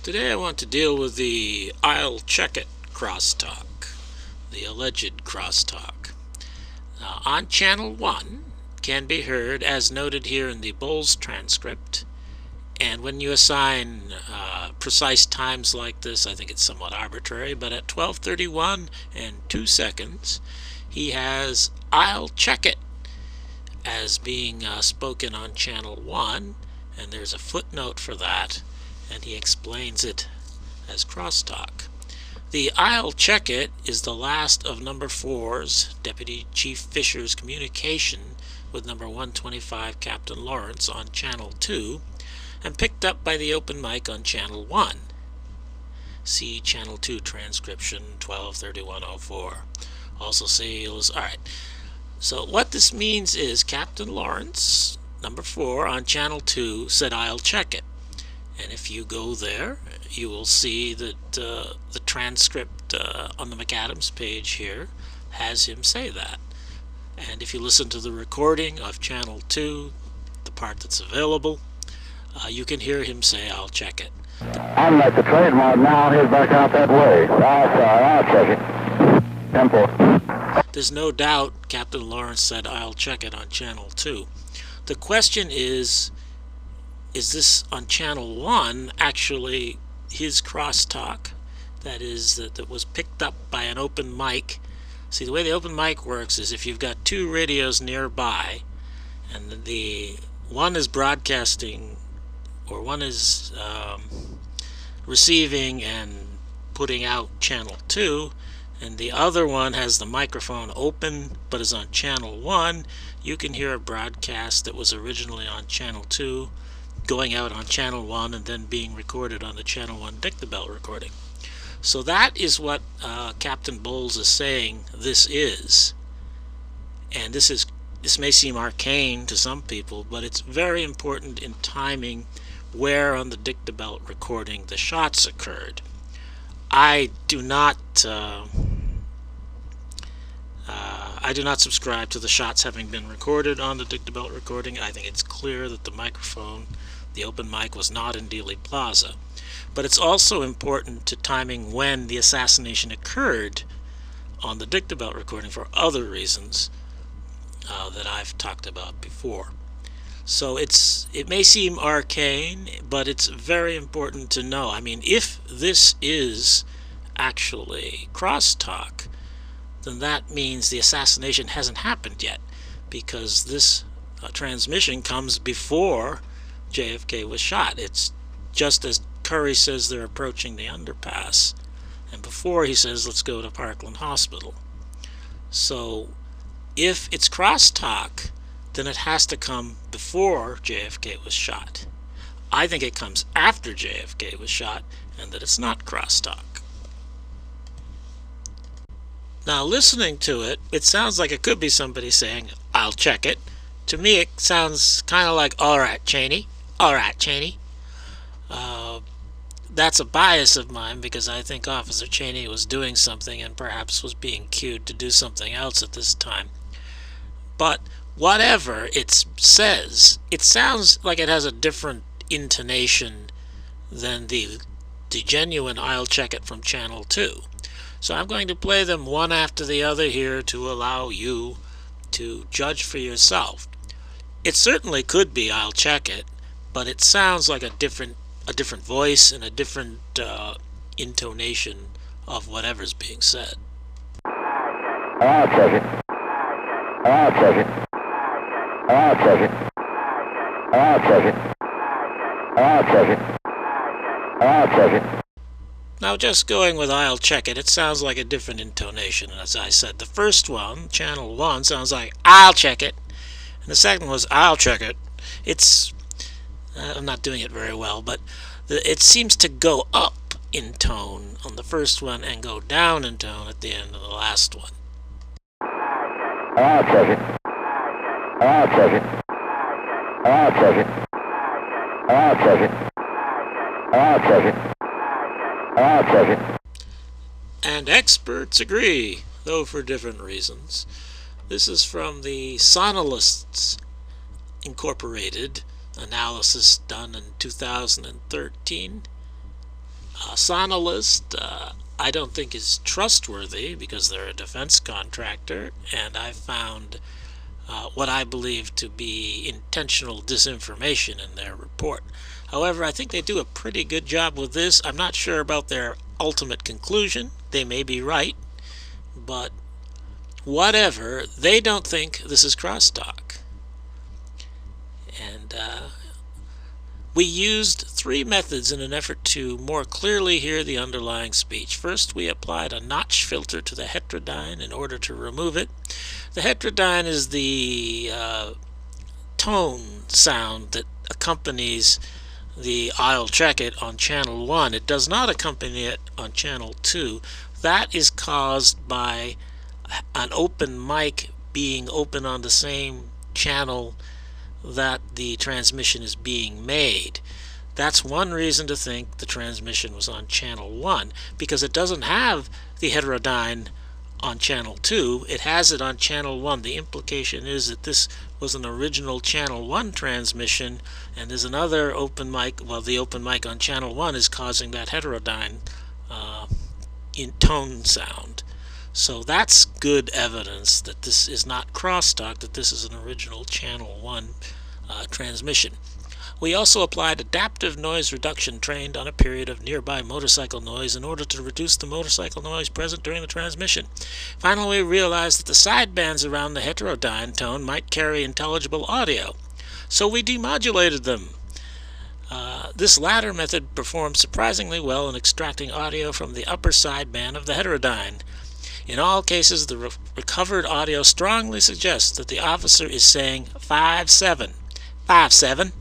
Today I want to deal with the "I'll check it" crosstalk, the alleged crosstalk. On channel 1 can be heard as noted here in the Bowles transcript, and when you assign precise times like this, I think it's somewhat arbitrary, but at 12:31 and 2 seconds he has "I'll check it" as being spoken on channel 1, and there's a footnote for that, and he explains it as crosstalk. The "I'll check it" is the last of number 4's, Deputy Chief Fisher's, communication with number 125 Captain Lawrence on channel 2, and picked up by the open mic on channel 1. See channel 2 transcription 12:31:04. Also see, alright. So what this means is Captain Lawrence, number 4 on channel 2, said "I'll check it." And if you go there, you will see that the transcript on the McAdams page here has him say that. And if you listen to the recording of channel 2, the part that's available, you can hear him say "I'll check it." I'm at the trademark now. He's back out that way. I'll check it. Tempo. There's no doubt Captain Lawrence said "I'll check it" on channel 2. The question is this on channel 1 actually his crosstalk? That is, that was picked up by an open mic. See, the way the open mic works is if you've got two radios nearby, and the one is broadcasting, or one is receiving and putting out channel 2, and the other one has the microphone open but is on channel 1, you can hear a broadcast that was originally on channel 2 going out on channel 1 and then being recorded on the channel 1 Dictabel recording. So that is what Captain Bowles is saying this is. And this may seem arcane to some people, but it's very important in timing where on the Dictabel recording the shots occurred. I do not subscribe to the shots having been recorded on the Dictabel recording. I think it's clear that the microphone, the open mic, was not in Dealey Plaza. But it's also important to timing when the assassination occurred on the Dictabel recording for other reasons that I've talked about before. So it may seem arcane, but it's very important to know. I mean, if this is actually crosstalk, then that means the assassination hasn't happened yet, because this transmission comes before JFK was shot. It's just as Curry says they're approaching the underpass, and before he says let's go to Parkland Hospital. So if it's crosstalk, then it has to come before JFK was shot. I think it comes after JFK was shot, and that it's not crosstalk. Now, listening to it, it sounds like it could be somebody saying "I'll check it." To me, it sounds kind of like "All right, Cheney. All right, Cheney." That's a bias of mine, because I think Officer Cheney was doing something and perhaps was being cued to do something else at this time. But whatever it says, it sounds like it has a different intonation than the genuine "I'll check it" from channel 2. So I'm going to play them one after the other here to allow you to judge for yourself. It certainly could be "I'll check it," but it sounds like a different voice and a different intonation of whatever's being said. I'll check it. I'll check it. I'll check it. I'll check it. I'll check it. I'll check it. Now, just going with "I'll check it," it sounds like a different intonation. As I said, the first one, channel 1, sounds like "I'll check it," and the second was "I'll check it." I'm not doing it very well, but it seems to go up in tone on the first one and go down in tone at the end of the last one. I'll check it. I'll check it. I'll check it. I'll check it. I'll check it. I'll check it. And experts agree, though for different reasons. This is from the Sonalists Incorporated analysis done in 2013. Sonalist, I don't think is trustworthy because they're a defense contractor, and I found what I believe to be intentional disinformation in their report. However, I think they do a pretty good job with this. I'm not sure about their ultimate conclusion. They may be right, but whatever, they don't think this is crosstalk. And we used 3 methods in an effort to more clearly hear the underlying speech. First, we applied a notch filter to the heterodyne in order to remove it. The heterodyne is the tone sound that accompanies the I'll check it on channel 1. It does not accompany it on channel 2. That is caused by an open mic being open on the same channel that the transmission is being made. That's one reason to think the transmission was on channel 1, because it doesn't have the heterodyne on channel 2. It has it on channel 1. The implication is that this was an original channel 1 transmission, and there's another open mic. Well, the open mic on channel 1 is causing that heterodyne in tone sound. So that's good evidence that this is not crosstalk, that this is an original channel 1 transmission. We also applied adaptive noise reduction trained on a period of nearby motorcycle noise in order to reduce the motorcycle noise present during the transmission. Finally, we realized that the sidebands around the heterodyne tone might carry intelligible audio, so we demodulated them. This latter method performed surprisingly well in extracting audio from the upper sideband of the heterodyne. In all cases, the recovered audio strongly suggests that the officer is saying 5-7. 5-7,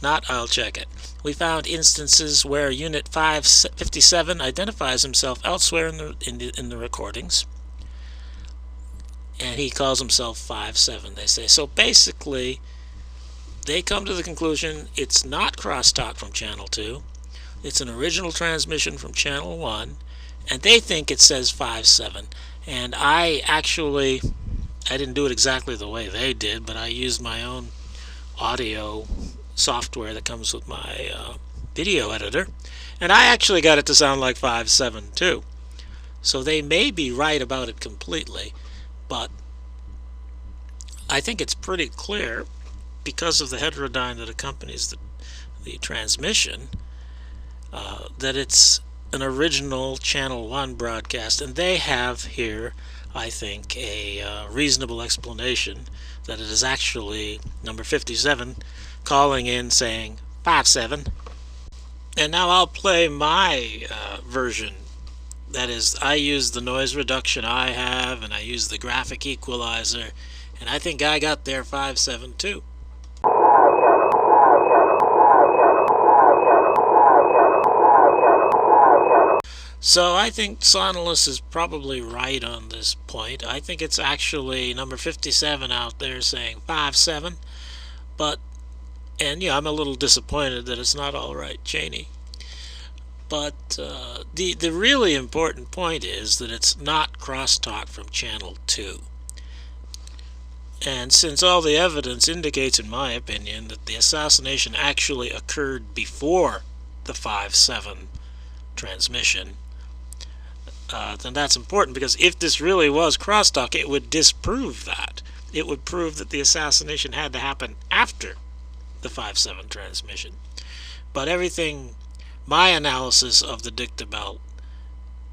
not I'll check it. We found instances where Unit 557 identifies himself elsewhere in the recordings, and he calls himself 5-7, they say. So basically, they come to the conclusion it's not crosstalk from channel 2, it's an original transmission from channel 1, and they think it says 5-7. And I didn't do it exactly the way they did, but I used my own audio software that comes with my video editor, and I actually got it to sound like 5-7 too. So they may be right about it completely, but I think it's pretty clear, because of the heterodyne that accompanies the transmission, that it's an original channel 1 broadcast, and they have here, I think, a reasonable explanation that it is actually number 57 calling in saying 5-7. And now I'll play my version. That is, I use the noise reduction I have, and I use the graphic equalizer, and I think I got there 5-7 too. So I think Sonalist is probably right on this point. I think it's actually number 57 out there saying 5-7, and yeah, I'm a little disappointed that it's not all right, Cheney. But the really important point is that it's not crosstalk from channel 2. And since all the evidence indicates, in my opinion, that the assassination actually occurred before the 5-7 transmission, then that's important, because if this really was crosstalk, it would disprove that. It would prove that the assassination had to happen after the 5-7 transmission. But my analysis of the dicta belt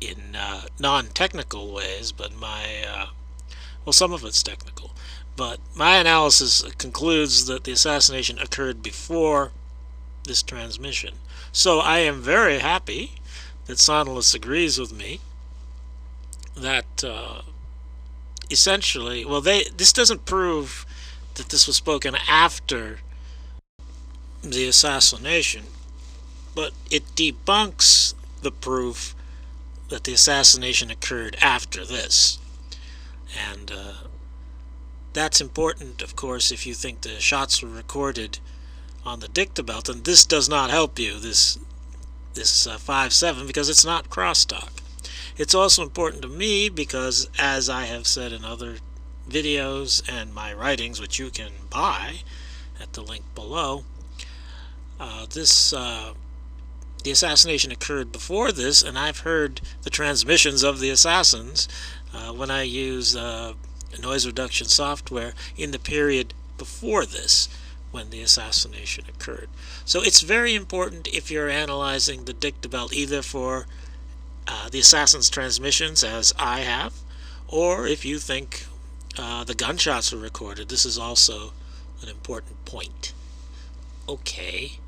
in non-technical ways, but some of it's technical, but my analysis concludes that the assassination occurred before this transmission. So I am very happy that Sonalist agrees with me that essentially, this doesn't prove that this was spoken after the assassination, but it debunks the proof that the assassination occurred after this. And that's important, of course, if you think the shots were recorded on the dicta belt, and this does not help you, this 5-7, because it's not crosstalk. It's also important to me because, as I have said in other videos and my writings, which you can buy at the link below, this the assassination occurred before this, and I've heard the transmissions of the assassins when I use noise reduction software in the period before this, when the assassination occurred. So it's very important if you're analyzing the dicta belt, either for the assassin's transmissions, as I have, or if you think the gunshots were recorded. This is also an important point. Okay.